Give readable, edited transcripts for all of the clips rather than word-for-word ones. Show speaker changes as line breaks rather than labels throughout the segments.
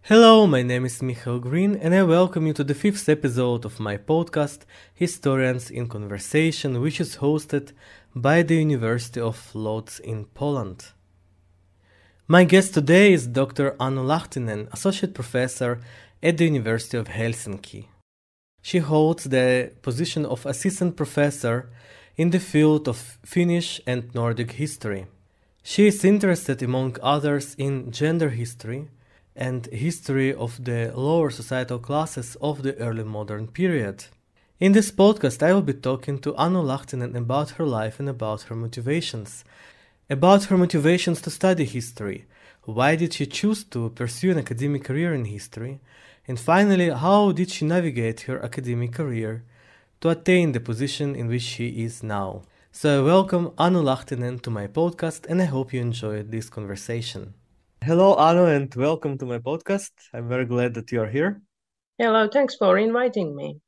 Hello, my name is Michael Green, and I welcome you to the fifth episode of my podcast, Historians in Conversation, which is hosted by the University of Lodz in Poland. My guest today is Dr. Anu Lahtinen, Associate Professor at the University of Helsinki. She holds the position of Assistant Professor in the field of Finnish and Nordic history. She is interested, among others, in gender history and history of the lower societal classes of the early modern period. In this podcast, I will be talking to Anu Lahtinen about her life and about her motivations. About her motivations to study history, why did she choose to pursue an academic career in history, and finally, how did she navigate her academic career to attain the position in which she is now. So I welcome Anu Lahtinen to my podcast, and I hope you enjoyed this conversation. Hello, Anu, and welcome to my podcast. I'm very glad that you are here.
Hello, thanks for inviting me.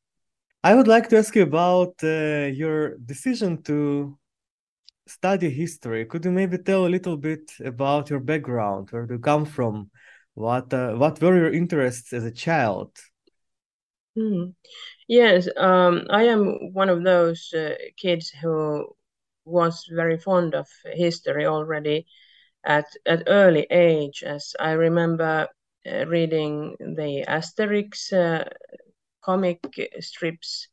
I would like to ask you about your decision to study history. Could you maybe tell a little bit about your background, where do you come from? What were your interests as a child?
Yes, I am one of those kids who was very fond of history already at early age, as I remember reading the Asterix comic strips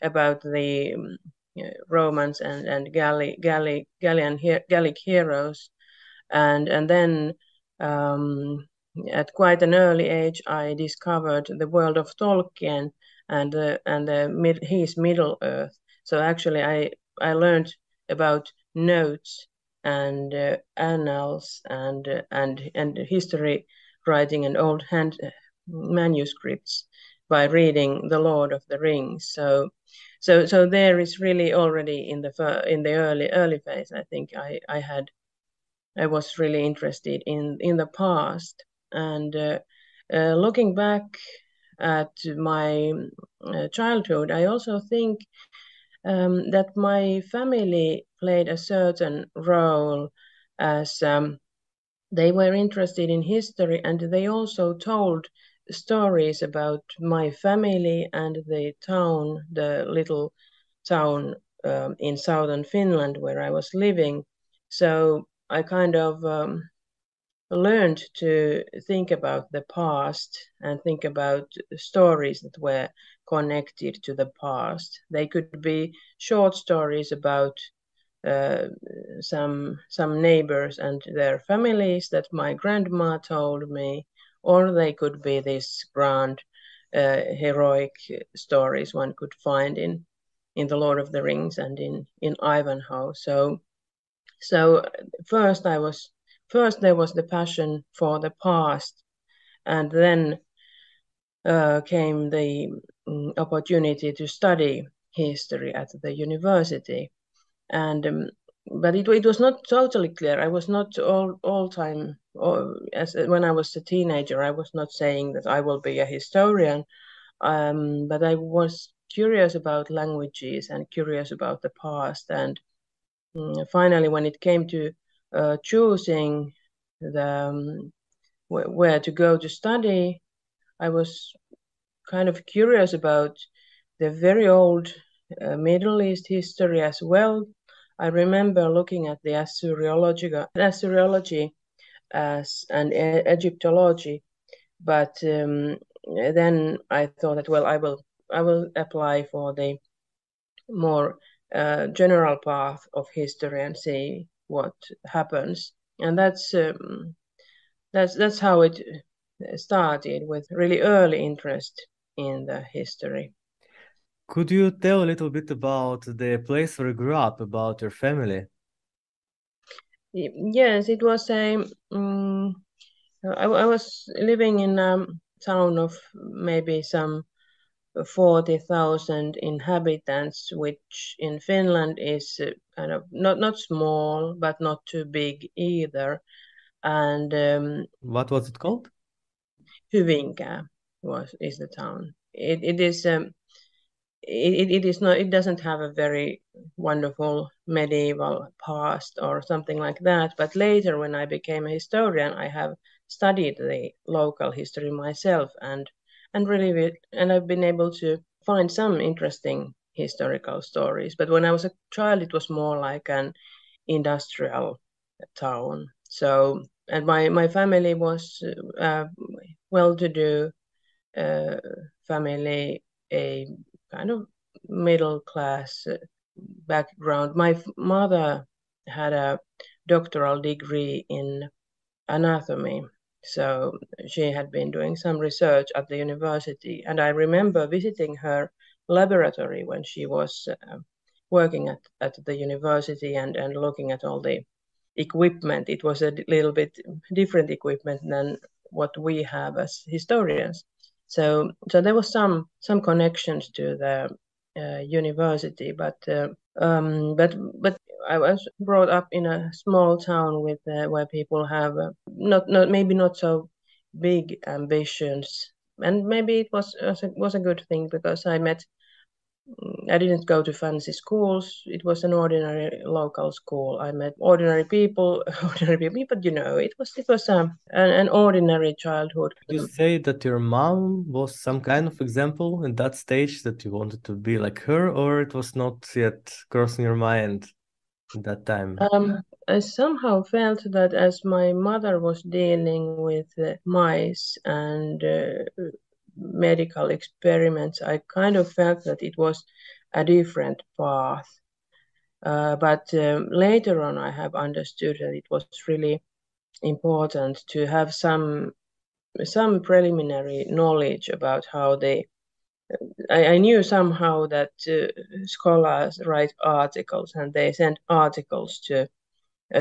about the Romans and Gallic heroes, and then at quite an early age, I discovered the world of Tolkien and his Middle Earth. So actually, I learned about notes and annals and history writing and old hand manuscripts by reading The Lord of the Rings. So there is really already in the early phase. I think I was really interested in the past, and looking back at my childhood, I also think that my family played a certain role, as they were interested in history, and they also told stories about my family and the little town in southern Finland where I was living. So I kind of learned to think about the past and think about stories that were connected to the past. They could be short stories about some neighbors and their families that my grandma told me, or they could be these grand heroic stories one could find in the Lord of the Rings and in Ivanhoe. So first there was the passion for the past, and then came the opportunity to study history at the university. And but it was not totally clear. I was not all time, as when I was a teenager, I was not saying that I will be a historian, but I was curious about languages and curious about the past. And finally, when it came to choosing where to go to study, I was kind of curious about the very old Middle East history as well. I remember looking at the Assyriology as and Egyptology, but then I thought that, well, I will apply for the more general path of history and see what happens. And that's how it started, with really early interest in the history.
Could you tell a little bit about the place where you grew up, about your family?
Yes, it was I was living in a town of maybe some 40,000 inhabitants, which in Finland is kind of not small, but not too big either. And
What was it called?
Hyvinkää is the town. It is it is not. It doesn't have a very wonderful medieval past or something like that. But later, when I became a historian, I have studied the local history myself and really and I've been able to find some interesting historical stories. But when I was a child, it was more like an industrial town. So, and my family was well-to-do family, a kind of middle class background. My mother had a doctoral degree in anatomy, so she had been doing some research at the university, and I remember visiting her laboratory when she was working at the university and looking at all the equipment. It was a little bit different equipment than what we have as historians. So there was some connections to the university, but I was brought up in a small town with where people have not so big ambitions, and maybe it was a good thing because I didn't go to fancy schools. It was an ordinary local school. I met ordinary people, but it was an ordinary childhood.
Would you say that your mom was some kind of example in that stage that you wanted to be like her, or it was not yet crossing your mind at that time?
I somehow felt that as my mother was dealing with mice and medical experiments, I kind of felt that it was a different path. But later on, I have understood that it was really important to have some preliminary knowledge about how they. I knew somehow that scholars write articles and they send articles to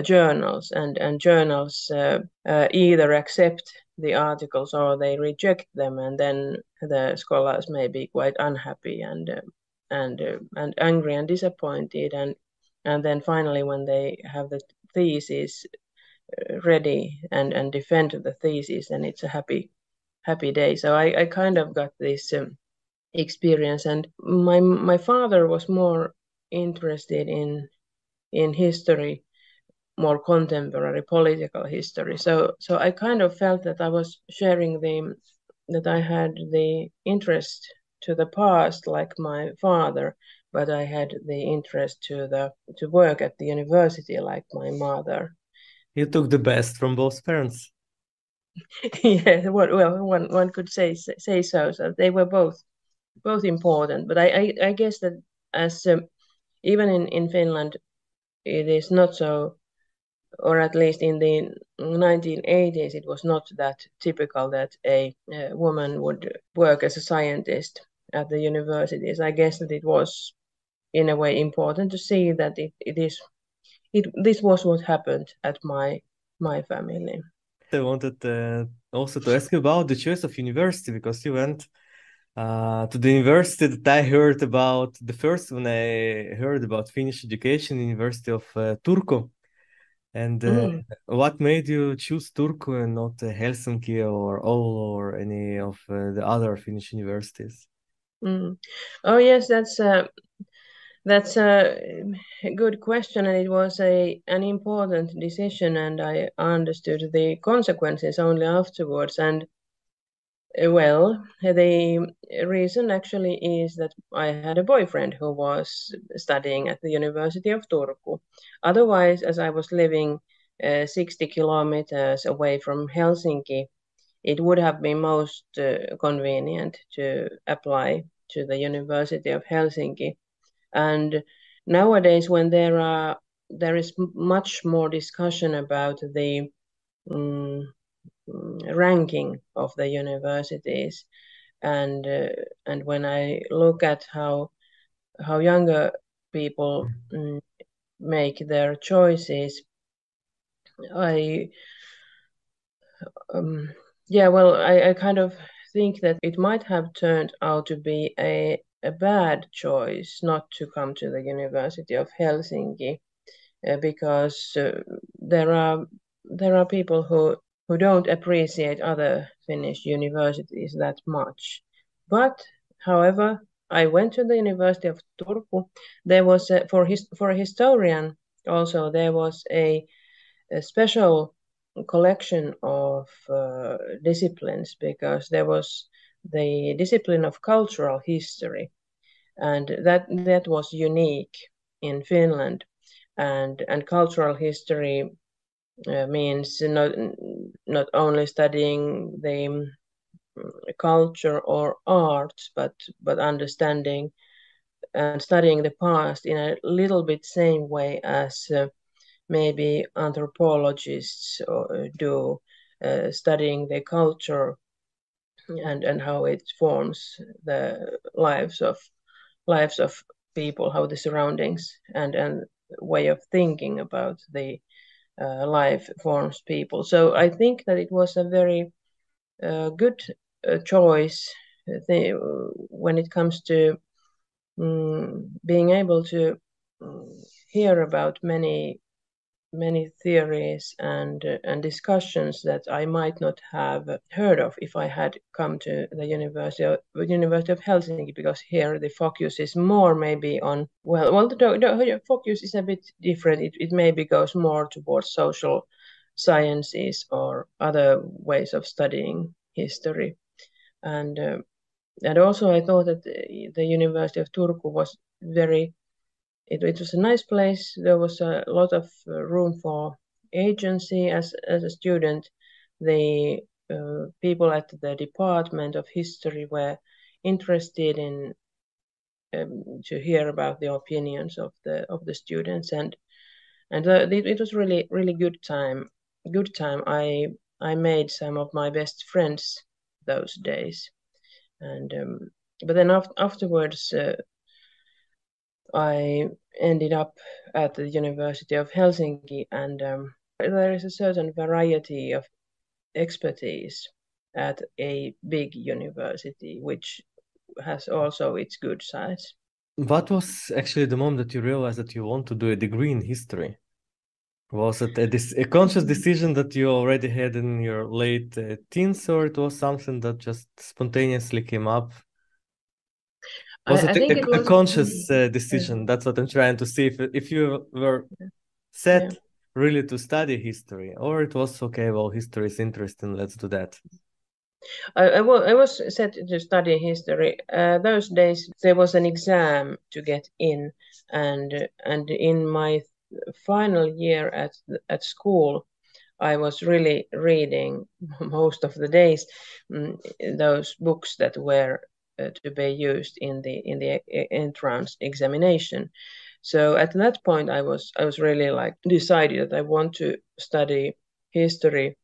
journals, and journals either accept the articles or they reject them, and then the scholars may be quite unhappy and angry and disappointed, and then finally when they have the thesis ready and defend the thesis, then it's a happy day. So I kind of got this experience, and my father was more interested in history, more contemporary political history. So I kind of felt that I was sharing that I had the interest to the past like my father, but I had the interest to work at the university like my mother.
You took the best from both parents.
Yeah, well, one could say so. So they were both important, but I guess that as even in Finland, it is not so, or at least in the 1980s, it was not that typical that a woman would work as a scientist at the universities. I guess that it was, in a way, important to see that this was what happened at my family.
I wanted also to ask you about the choice of university because you went to the university that I heard about, the first when I heard about Finnish education, University of Turku. And what made you choose Turku and not Helsinki or Oulu or any of the other Finnish universities?
Oh yes, that's a good question, and it was an important decision, and I understood the consequences only afterwards. And well, the reason actually is that I had a boyfriend who was studying at the University of Turku. Otherwise, as I was living 60 kilometers away from Helsinki, it would have been most convenient to apply to the University of Helsinki. And nowadays, when there is much more discussion about the ranking of the universities, and when I look at how younger people make their choices, I I kind of think that it might have turned out to be a bad choice not to come to the University of Helsinki, because there are people who don't appreciate other Finnish universities that much. But however, I went to the University of Turku. There was for a historian also there was a special collection of disciplines, because there was the discipline of cultural history, and that was unique in Finland, and cultural history means not only studying the culture or arts, but understanding and studying the past in a little bit same way as maybe anthropologists do, studying the culture and how it forms the lives of people, how the surroundings and way of thinking about the life forms people. So I think that it was a very good choice when it comes to being able to hear about many theories and discussions that I might not have heard of if I had come to the University of Helsinki, because here the focus is more maybe on the focus is a bit different. It maybe goes more towards social sciences or other ways of studying history, and also I thought that the University of Turku was very. It was a nice place. There was a lot of room for agency as a student. The people at the Department of History were interested in to hear about the opinions of the students, and it was really good time. Good time. I made some of my best friends those days, and but then afterwards. I ended up at the University of Helsinki, and there is a certain variety of expertise at a big university, which has also its good sides.
What was actually the moment that you realized that you want to do a degree in history? Was it a conscious decision that you already had in your late teens, or it was something that just spontaneously came up? Was
I
it
think it
a
was
conscious decision? That's what I'm trying to see. If you were set really to study history, or it was okay, well, history is interesting, let's do that.
I was set to study history. Those days there was an exam to get in, and in my final year at school, I was really reading most of the days those books that were to be used in the entrance examination. So at that point, I was really like decided that I want to study history.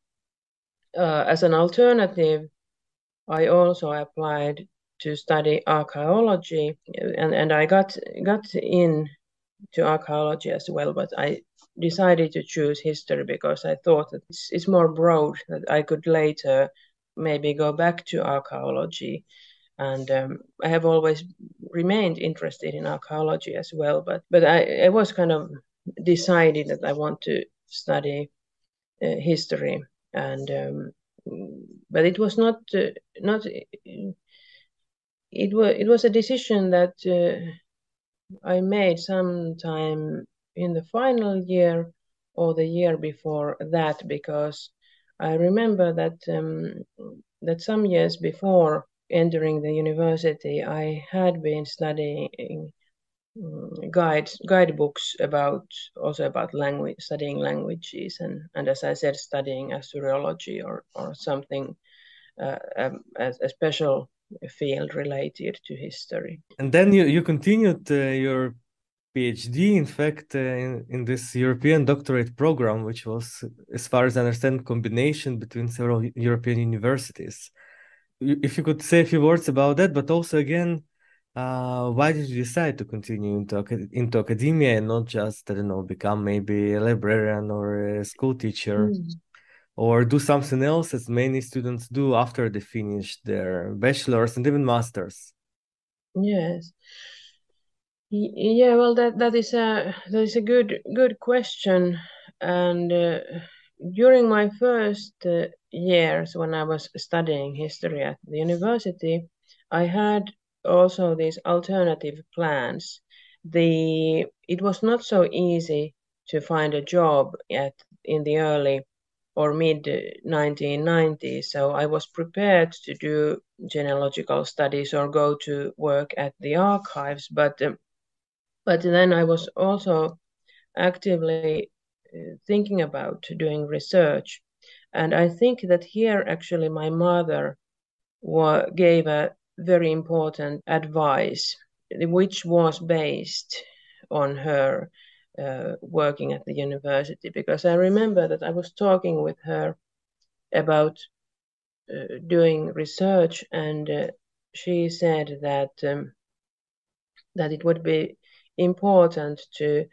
As an alternative, I also applied to study archaeology, and I got in to archaeology as well, but I decided to choose history because I thought that it's more broad, that I could later maybe go back to archaeology. And I have always remained interested in archaeology as well, but I was kind of decided that I want to study history, and but it was not it was a decision that I made sometime in the final year or the year before that, because I remember that that some years before entering the university, I had been studying guidebooks about language, studying languages, and as I said, studying Assyriology or something, a special field related to history.
And then you continued your PhD, in fact, in this European doctorate program, which was, as far as I understand, combination between several European universities. If you could say a few words about that, but also again, why did you decide to continue into academia and not just, I don't know, become maybe a librarian or a school teacher, or do something else as many students do after they finish their bachelor's and even master's?
Yes. Yeah, well, that is a good question, and during my first years when I was studying history at the university, I had also these alternative plans. It was not so easy to find a job in the early or mid 1990s, so I was prepared to do genealogical studies or go to work at the archives, but then I was also actively thinking about doing research, and I think that here actually my mother gave a very important advice, which was based on her working at the university, because I remember that I was talking with her about doing research, and she said that it would be important to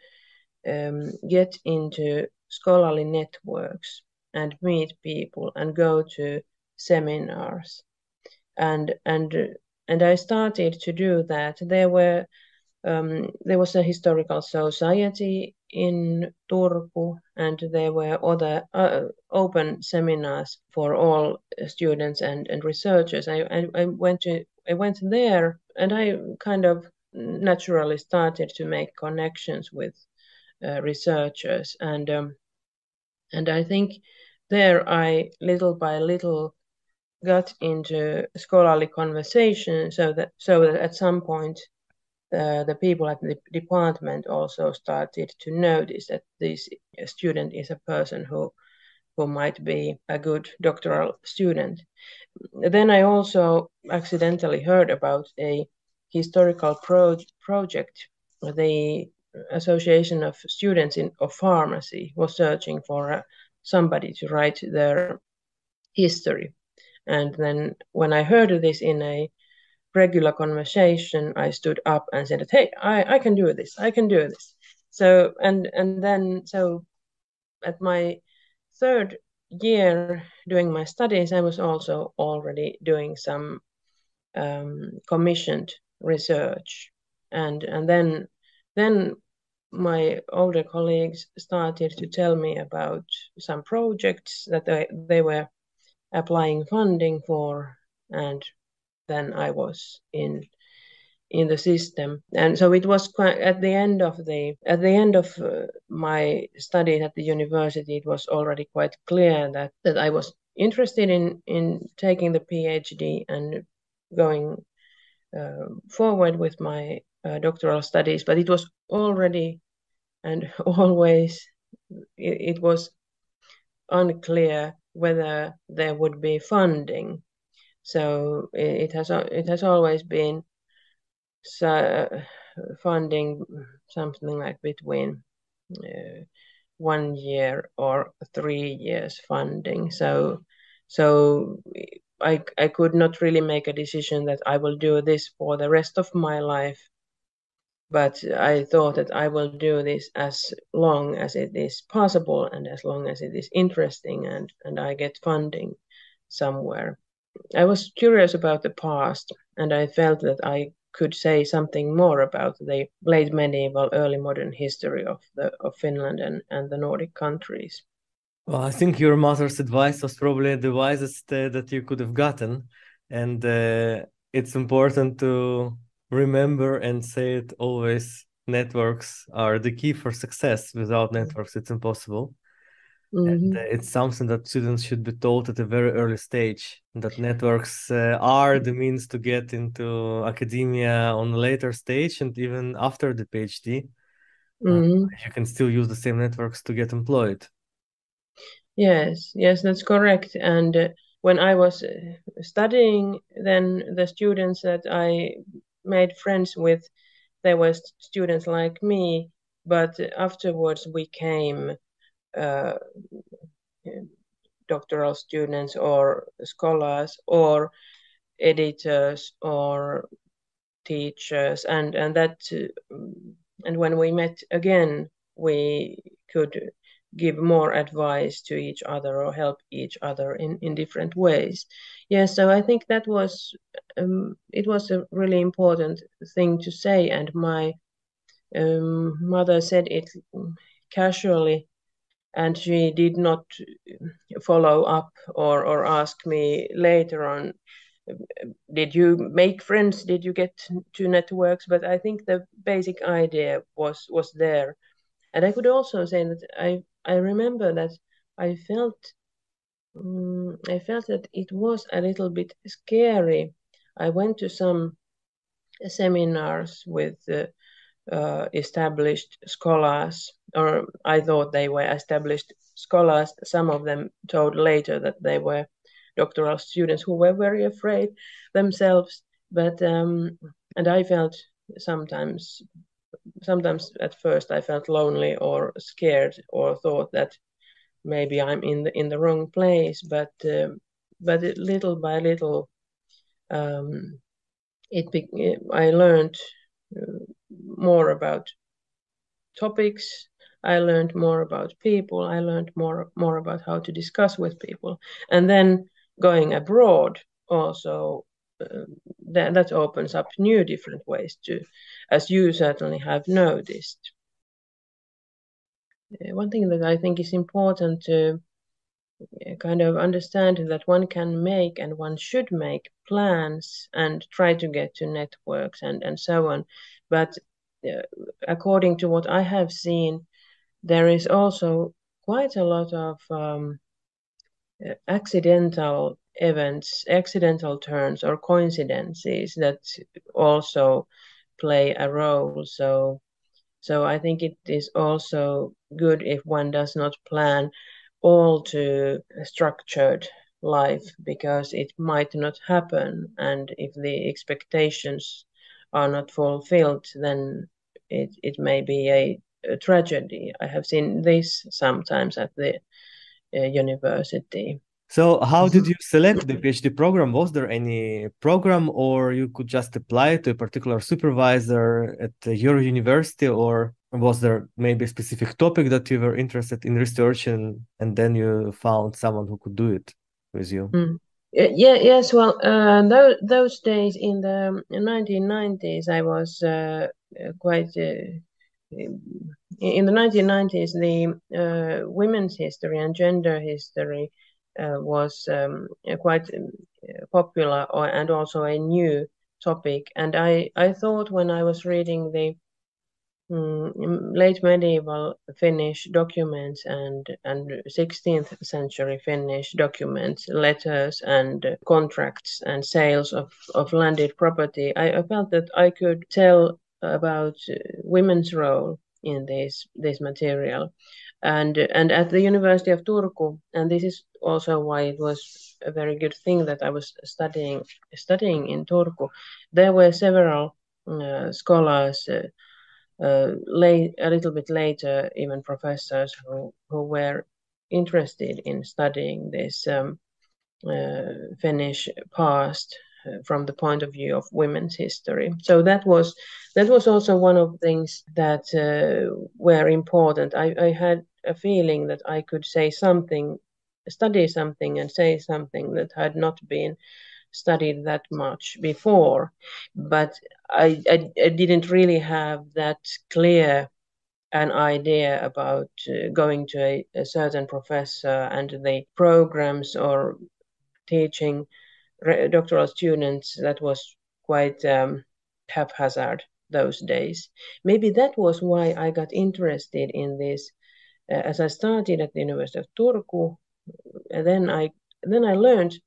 get into scholarly networks and meet people and go to seminars, and I started to do that. There was a historical society in Turku, and there were other open seminars for all students and researchers. I went there, and I kind of naturally started to make connections with researchers, and I think there I little by little got into scholarly conversation, so that at some point the people at the department also started to notice that this student is a person who might be a good doctoral student. Then I also accidentally heard about a historical project. The Association of Students of Pharmacy was searching for somebody to write their history. And then when I heard of this in a regular conversation, I stood up and said, "Hey, I can do this. I can do this." So so at my third year doing my studies, I was also already doing some commissioned research, and then my older colleagues started to tell me about some projects that they were applying funding for, and then I was in the system. And so it was quite at the end of my studies at the university, it was already quite clear that I was interested in taking the PhD and going forward with my doctoral studies, but it was already and always it was unclear whether there would be funding. So it has always been funding something like between 1 year or 3 years funding. So I could not really make a decision that I will do this for the rest of my life, but I thought that I will do this as long as it is possible and as long as it is interesting and I get funding somewhere. I was curious about the past, and I felt that I could say something more about the late medieval, early modern history of Finland and the Nordic countries.
Well, I think your mother's advice was probably the wisest that you could have gotten, and it's important to remember and say it always. Networks are the key for success. Without networks, it's impossible. And it's something that students should be taught at a very early stage, that networks are the means to get into academia on a later stage and even after the PhD. You can still use the same networks to get employed.
Yes, that's correct. And when I was studying, then the students that I made friends with, they were students like me, but afterwards became doctoral students or scholars or editors or teachers, and when we met again, we could give more advice to each other or help each other in different ways. Yes, so I think that was it was a really important thing to say, and my mother said it casually, and she did not follow up or ask me later on, did you make friends? Did you get to networks? But I think the basic idea was there. And I could also say that I remember that I felt that it was a little bit scary. I went to some seminars with established scholars, or I thought they were established scholars. Some of them told later that they were doctoral students who were very afraid themselves. But and I felt sometimes at first I felt lonely or scared or thought that maybe I'm in the wrong place. But little by little, I learned more about topics. I learned more about people. I learned more about how to discuss with people, and then going abroad also that opens up new different ways to, as you certainly have noticed. One thing that I think is important to kind of understand that one can make and one should make plans and try to get to networks and so on. But according to what I have seen, there is also quite a lot of accidental events, accidental turns or coincidences that also play a role. So I think it is also good if one does not plan all to a structured life, because it might not happen, and if the expectations are not fulfilled, then it may be a tragedy. I have seen this sometimes at the university.
So how did you select the PhD program? Was there any program, or you could just apply to a particular supervisor at your university, or was there maybe a specific topic that you were interested in researching, and then you found someone who could do it with you?
Yes. Well, those days in the 1990s, I was quite. In the 1990s, the women's history and gender history was quite popular, and also a new topic. And I thought, when I was reading the late medieval Finnish documents and 16th century Finnish documents, letters and contracts and sales of landed property, I felt that I could tell about women's role in this material. And at the University of Turku, and this is also why it was a very good thing that I was studying in Turku, there were several scholars, a little bit later, even professors who were interested in studying this Finnish past from the point of view of women's history. So that was also one of the things that were important. I had a feeling that I could say something, study something, and say something that had not been studied that much before, but I didn't really have that clear an idea about going to a certain professor and the programs or teaching doctoral students. That was quite haphazard those days. Maybe that was why I got interested in this as I started at the University of Turku. And then I learned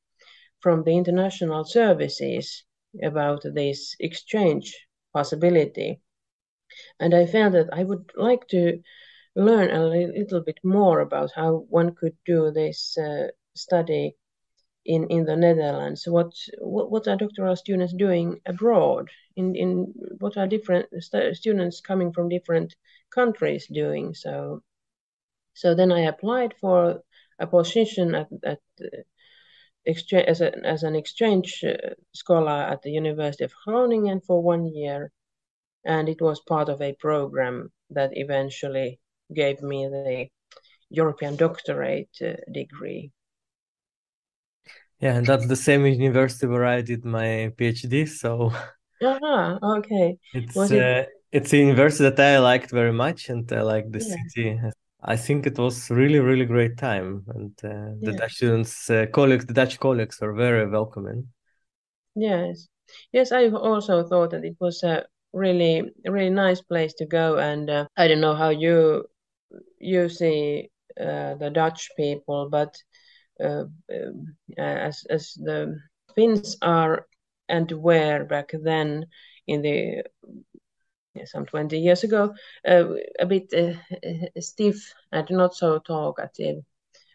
from the international services about this exchange possibility. And I felt that I would like to learn a little bit more about how one could do this study in the Netherlands. What are doctoral students doing abroad? In what are different students coming from different countries doing? So then I applied for a position at as an exchange scholar at the University of Groningen for 1 year, and it was part of a program that eventually gave me the European doctorate degree.
Yeah, and that's the same university where I did my PhD. So
Okay.
It's a university that I liked very much, and I like the city. I think it was really, really great time, and the Dutch students, the Dutch colleagues are very welcoming.
Yes. Yes, I also thought that it was a really, really nice place to go. And I don't know how you see the Dutch people, but as the Finns are and were back then in the some 20 years ago, a bit stiff and not so talkative.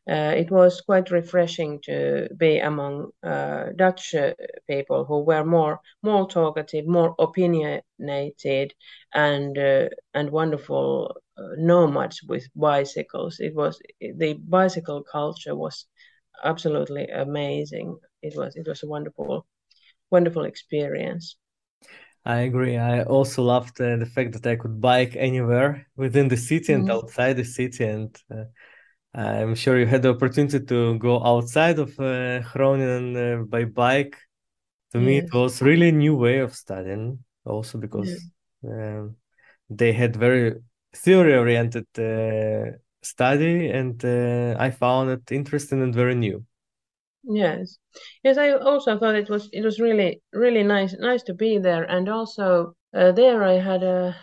It was quite refreshing to be among Dutch people who were more talkative, more opinionated, and wonderful nomads with bicycles. It was the bicycle culture was absolutely amazing. It was a wonderful experience.
I agree. I also loved the fact that I could bike anywhere within the city and outside the city. And I'm sure you had the opportunity to go outside of Groningen by bike. To me, it
Yes.
was really a new way of studying, also because they had very theory-oriented study, and I found it interesting and very new.
Yes, yes. I also thought it was really nice to be there, and also there I had a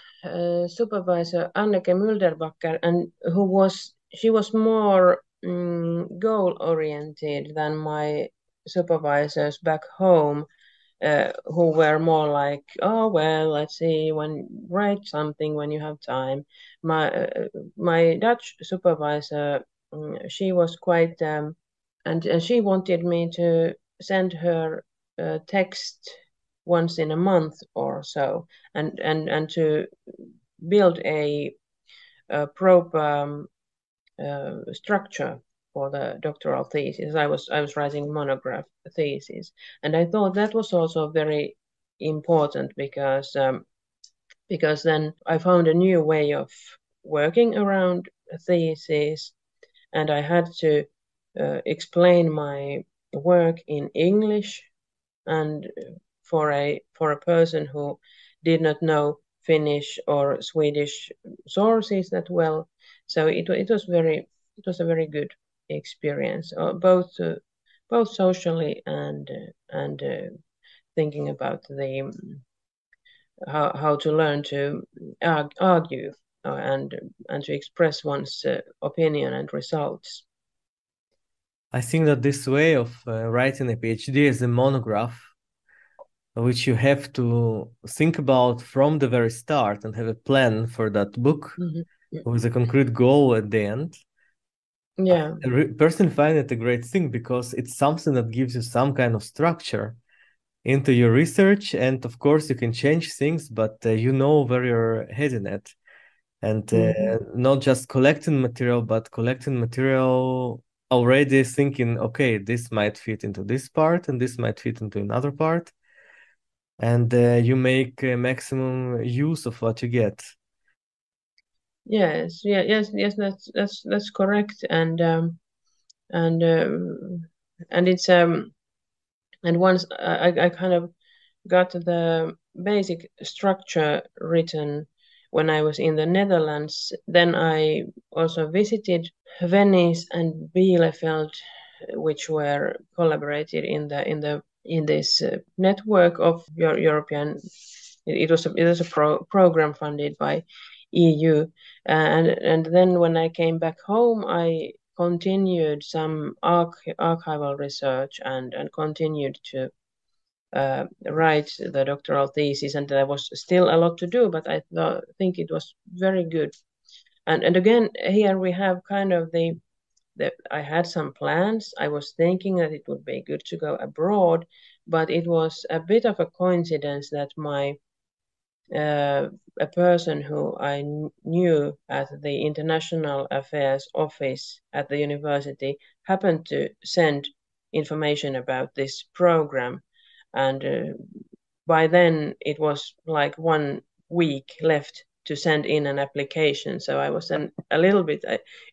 supervisor Anneke Mulderbacker, and she was more goal oriented than my supervisors back home, who were more like, oh well, let's see, write something when you have time. My Dutch supervisor, she was quite. And she wanted me to send her text once in a month or so, and to build a proper structure for the doctoral thesis. I was writing monograph thesis, and I thought that was also very important because then I found a new way of working around a thesis, and I had to explain my work in English, and for a person who did not know Finnish or Swedish sources that well, so it was a very good experience, both socially and thinking about the how to learn to argue and to express one's opinion and results.
I think that this way of writing a PhD as a monograph, which you have to think about from the very start and have a plan for that book with a concrete goal at the end.
Yeah.
I personally find it a great thing because it's something that gives you some kind of structure into your research. And of course, you can change things, but you know where you're heading at. And not just collecting material, but collecting material already thinking, okay, this might fit into this part and this might fit into another part. And you make maximum use of what you get.
Yes, yes. That's correct, and it's and once I kind of got the basic structure written when I was in the Netherlands. Then I also visited Venice and Bielefeld, which were collaborated in this network of European. It was a program funded by EU, and then when I came back home, I continued some archival research and continued to write the doctoral thesis, and there was still a lot to do, but I think it was very good. And again, here we have kind of I had some plans. I was thinking that it would be good to go abroad, but it was a bit of a coincidence that a person who I knew at the International Affairs Office at the university happened to send information about this program, and by then it was like 1 week left to send in an application. So I was a little bit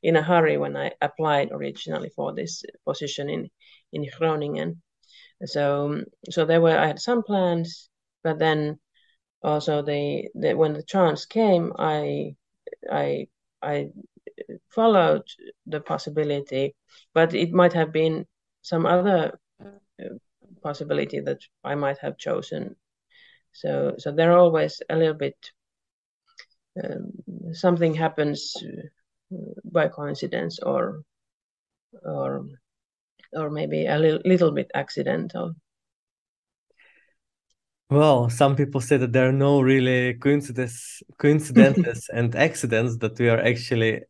in a hurry when I applied originally for this position in Groningen. So I had some plans, but then also when the chance came, I followed the possibility, but it might have been some other possibility that I might have chosen. So there always a little bit something happens by coincidence or maybe a little bit accidental.
Well, some people say that there are no really coincidences and accidents, that we are actually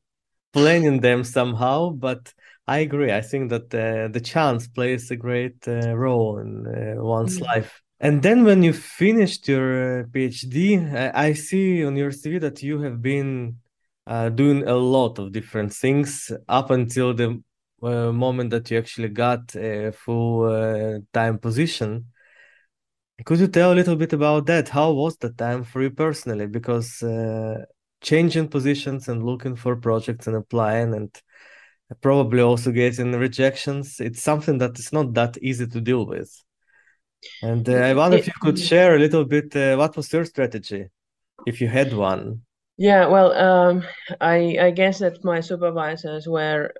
planning them somehow, but I agree. I think that the chance plays a great role in one's life. And then when you finished your PhD, I see on your CV that you have been doing a lot of different things up until the moment that you actually got a full-time position. Could you tell a little bit about that? How was the time for you personally? Because changing positions and looking for projects and applying and probably also getting rejections, it's something that is not that easy to deal with. And I wonder if you could share a little bit, what was your strategy, if you had one?
Yeah, well, I guess that my supervisors were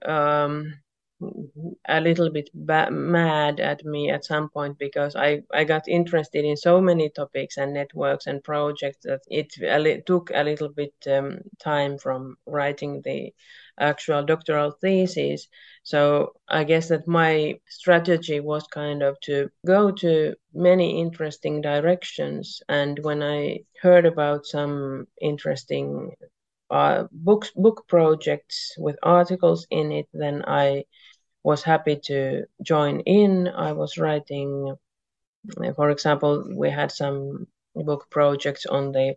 a little bit mad at me at some point, because I got interested in so many topics and networks and projects that it took a little bit time from writing the actual doctoral thesis. So I guess that my strategy was kind of to go to many interesting directions. And when I heard about some interesting book projects with articles in it, then I was happy to join in. I was writing, for example, we had some book projects on the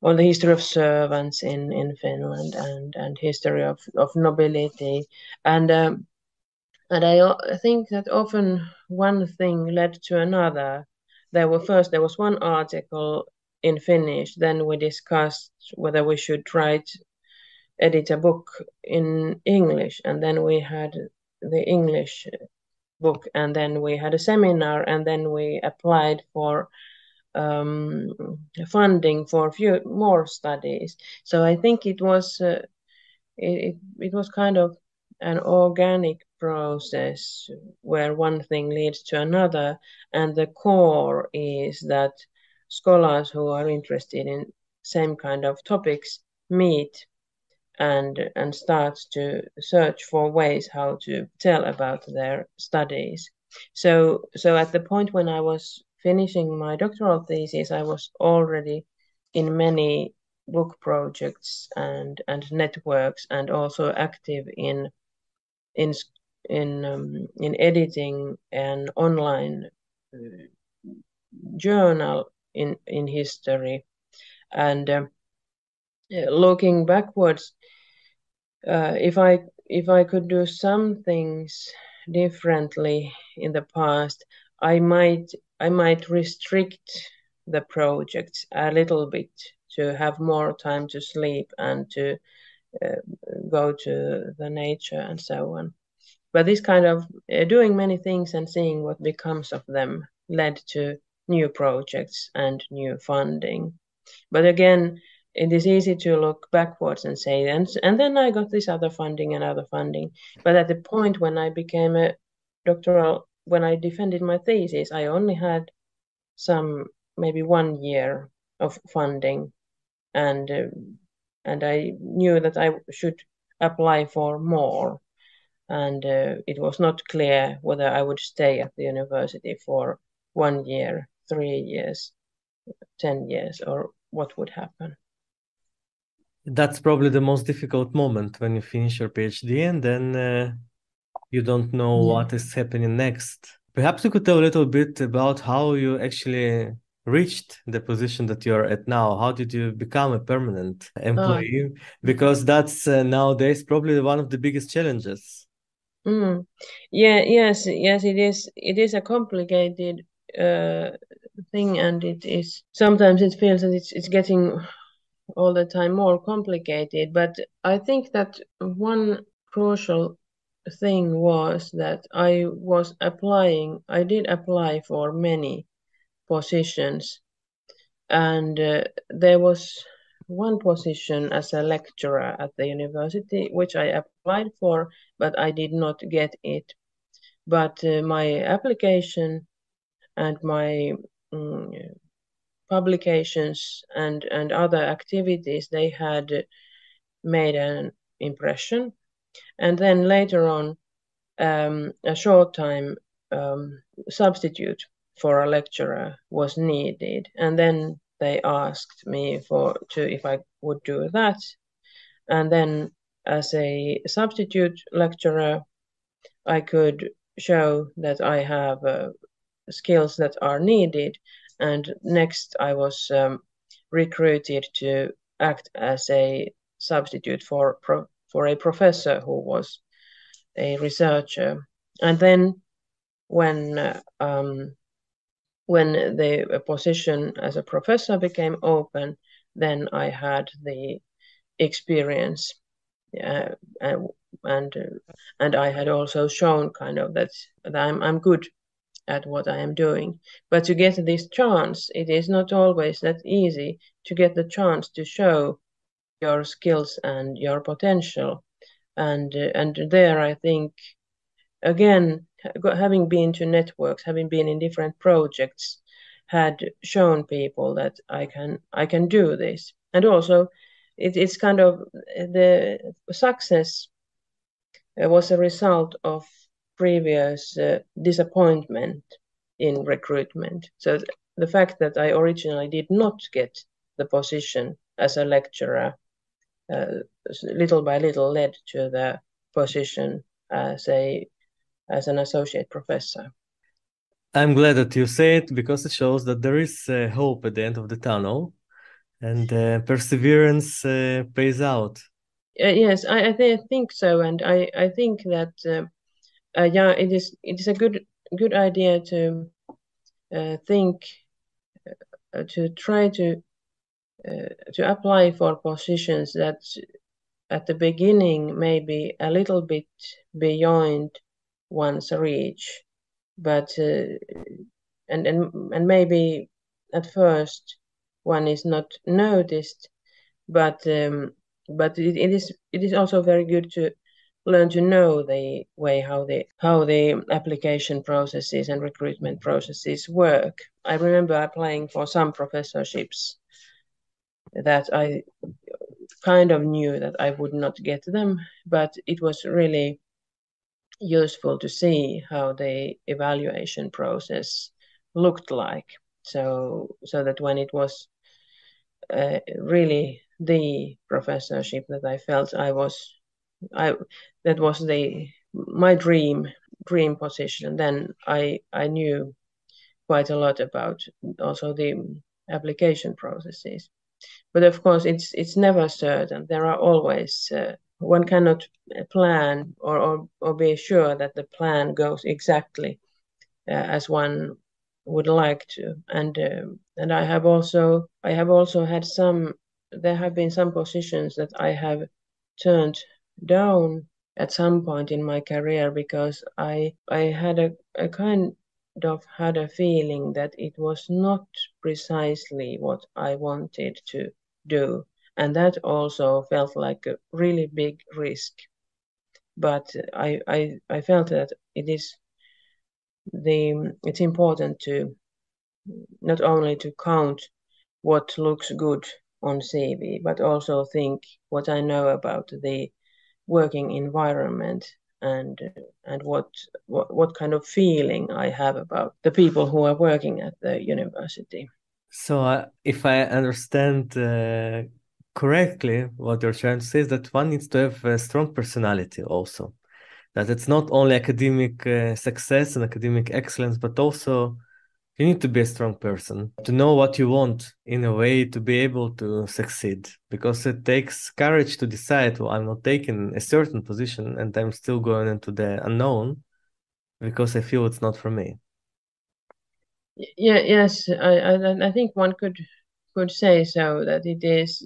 history of servants in Finland and history of nobility, and I think that often one thing led to another. There was one article in Finnish, then we discussed whether we should edit a book in English, and then we had the English book, and then we had a seminar, and then we applied for funding for a few more studies. So I think it was kind of an organic process where one thing leads to another, and the core is that scholars who are interested in same kind of topics meet and start to search for ways how to tell about their studies. So at the point when I was finishing my doctoral thesis, I was already in many book projects and networks, and also active in editing an online journal in history. And looking backwards, if I could do some things differently in the past, I might restrict the projects a little bit to have more time to sleep and to go to the nature and so on. But this kind of doing many things and seeing what becomes of them led to new projects and new funding. But again, it is easy to look backwards and say, and then I got this other funding and other funding. But at the point when I became a doctoral, when I defended my thesis, I only had maybe 1 year of funding, and I knew that I should apply for more. And it was not clear whether I would stay at the university for 1 year, 3 years, 10 years, or what would happen.
That's probably the most difficult moment when you finish your PhD and then you don't know what is happening next. Perhaps you could tell a little bit about how you actually reached the position that you're at now. How did you become a permanent employee? Because that's nowadays probably one of the biggest challenges.
Yes, it is. It is a complicated thing, and it is sometimes it feels that it's getting all the time more complicated. But I think that one crucial thing was that I did apply for many positions, and there was one position as a lecturer at the university which I applied for, but I did not get it. But my application and my publications and other activities, they had made an impression. And then later on, a short time substitute for a lecturer was needed, and then they asked me if I would do that. And then as a substitute lecturer, I could show that I have skills that are needed. And next I was recruited to act as a substitute for a professor who was a researcher. And then when the position as a professor became open, then I had the experience, and I had also shown kind of that I'm good at what I am doing. But to get this chance, it is not always that easy to get the chance to show your skills and your potential. And there, I think, again, having been to networks, having been in different projects, had shown people that I can do this. And also, it's kind of the success was a result of previous disappointment in recruitment. So the fact that I originally did not get the position as a lecturer, little by little led to the position as an associate professor.
I'm glad that you say it, because it shows that there is hope at the end of the tunnel, and perseverance pays out.
Yes, I think so, and I think that it is a good idea to think to try to apply for positions that at the beginning may be a little bit beyond one's reach, but and maybe at first one is not noticed, but it is also very good to learn to know the way how the application processes and recruitment processes work. I remember applying for some professorships that I kind of knew that I would not get them, but it was really useful to see how the evaluation process looked like, so that when it was really the professorship that I felt that was my dream position, then I knew quite a lot about also the application processes. But of course, it's never certain. There are always one cannot plan or be sure that the plan goes exactly as one would like to. And I have also had some. There have been some positions that I have turned down at some point in my career because I had a kind of had a feeling that it was not precisely what I wanted to do, and that also felt like a really big risk. But I felt that it's important to not only to count what looks good on CV, but also think what I know about the working environment and what kind of feeling I have about the people who are working at the university.
So if I understand correctly, what you're trying to say is that one needs to have a strong personality also. That it's not only academic success and academic excellence, but also you need to be a strong person to know what you want in a way to be able to succeed, because it takes courage to decide, well, I'm not taking a certain position and I'm still going into the unknown because I feel it's not for me.
Yes, I think one could say so, that it is,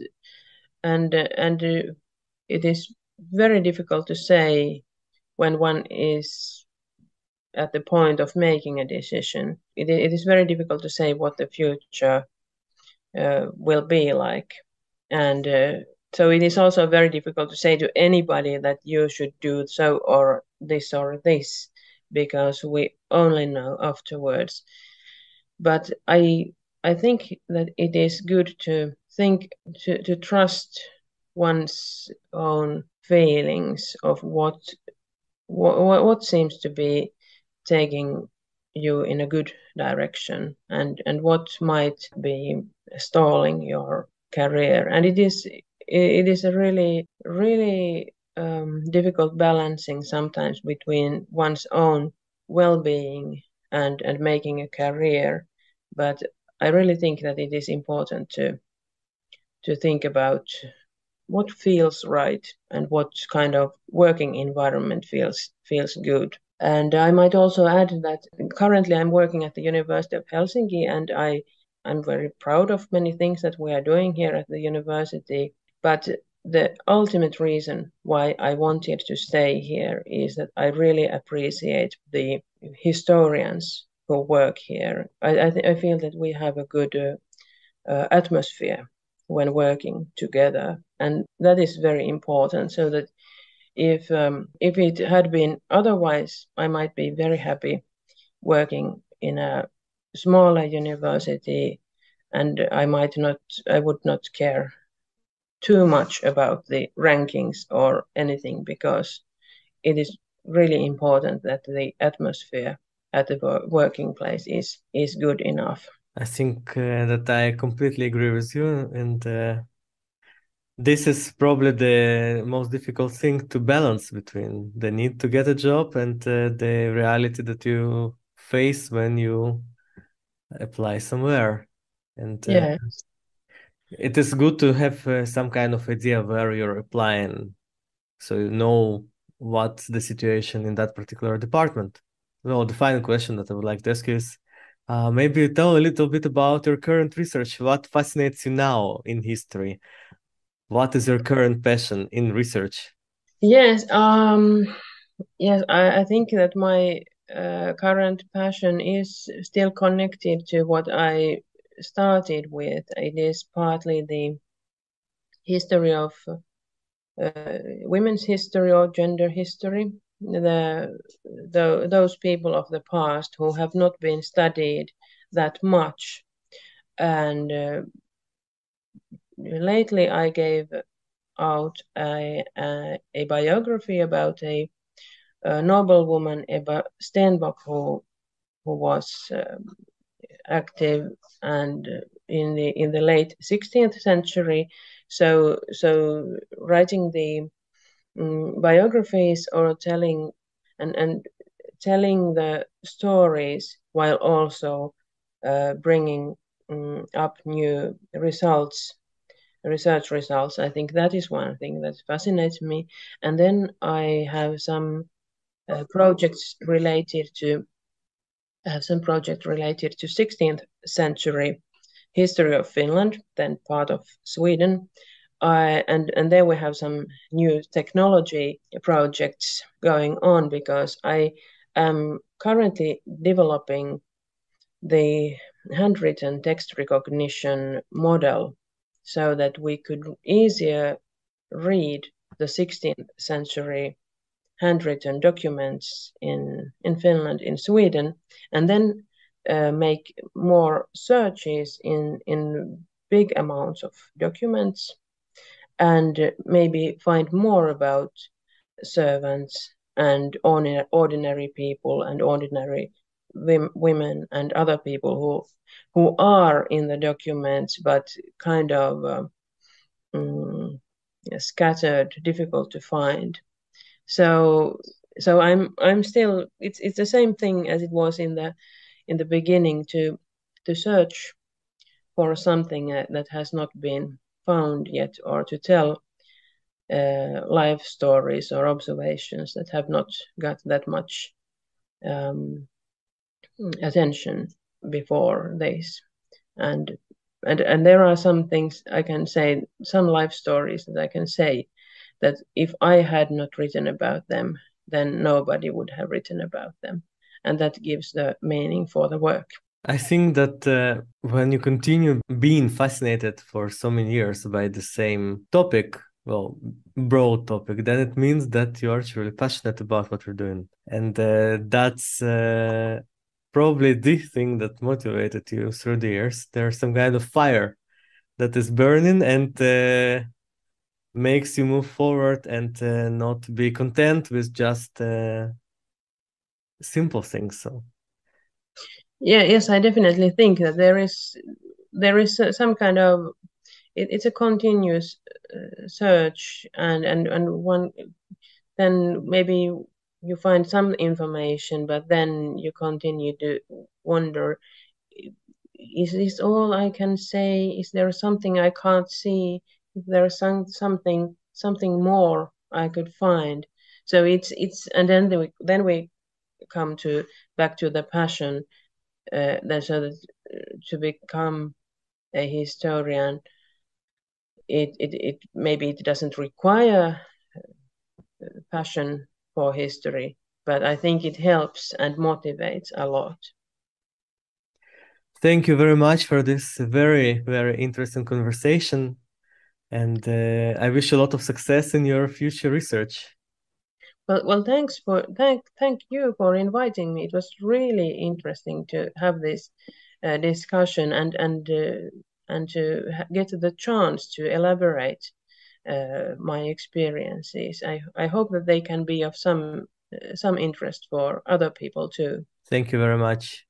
and it is very difficult to say when one is at the point of making a decision. It is very difficult to say what the future will be like, and so it is also very difficult to say to anybody that you should do so or this, because we only know afterwards. But I think that it is good to trust one's own feelings of what seems to be taking you in a good direction, and what might be stalling your career. And it is a really difficult balancing sometimes between one's own well-being and making a career. But I really think that it is important to think about what feels right and what kind of working environment feels good. And I might also add that currently I'm working at the University of Helsinki, and I'm very proud of many things that we are doing here at the university. But the ultimate reason why I wanted to stay here is that I really appreciate the historians who work here. I feel that we have a good atmosphere when working together, and that is very important. So that if it had been otherwise, I might be very happy working in a smaller university, and I would not care too much about the rankings or anything, because it is really important that the atmosphere at the working place is good enough.
I think that I completely agree with you, and this is probably the most difficult thing to balance between the need to get a job and the reality that you face when you apply somewhere. And
Yeah.
it is good to have some kind of idea where you're applying, so you know what's the situation in that particular department. Well, the final question that I would like to ask you is, maybe tell a little bit about your current research. What fascinates you now in history? What is your current passion in research?
Yes. Yes. I think that my current passion is still connected to what I started with. It is partly the history of women's history or gender history. Those people of the past who have not been studied that much. And lately I gave out a biography about a noblewoman, Ebba Stenbock, who was active and in the late 16th century. So writing the biographies or telling and telling the stories while also bringing up new research results. I think that is one thing that fascinates me. And then I have some projects related to 16th century history of Finland, then part of Sweden. And there we have some new technology projects going on, because I am currently developing the handwritten text recognition model so that we could easier read the 16th century handwritten documents in Finland, in Sweden, and then make more searches in big amounts of documents, and maybe find more about servants and ordinary people and ordinary women and other people who are in the documents, but kind of scattered, difficult to find. So I'm still, it's the same thing as it was in the beginning, to search for something that has not been found yet, or to tell life stories or observations that have not got that much attention before this. And there are some things I can say, some life stories that I can say, that if I had not written about them, then nobody would have written about them. And that gives the meaning for the work.
I think that when you continue being fascinated for so many years by the same topic, well, broad topic, then it means that you are truly passionate about what you're doing. And that's probably the thing that motivated you through the years. There's some kind of fire that is burning and makes you move forward and not be content with just simple things. So
Yes, I definitely think that there is some kind of it's a continuous search, and one then maybe you find some information, but then you continue to wonder, is this all I can say? Is there something I can't see? Is there something more I could find? So it's and then we come to back to the passion, so that to become a historian, it maybe it doesn't require passion for history, but I think it helps and motivates a lot.
thank you very much for this very, very interesting conversation. And I wish you a lot of success in your future research.
Well, thank you for inviting me. It was really interesting to have this discussion and to get the chance to elaborate my experiences. I hope that they can be of some interest for other people too.
Thank you very much.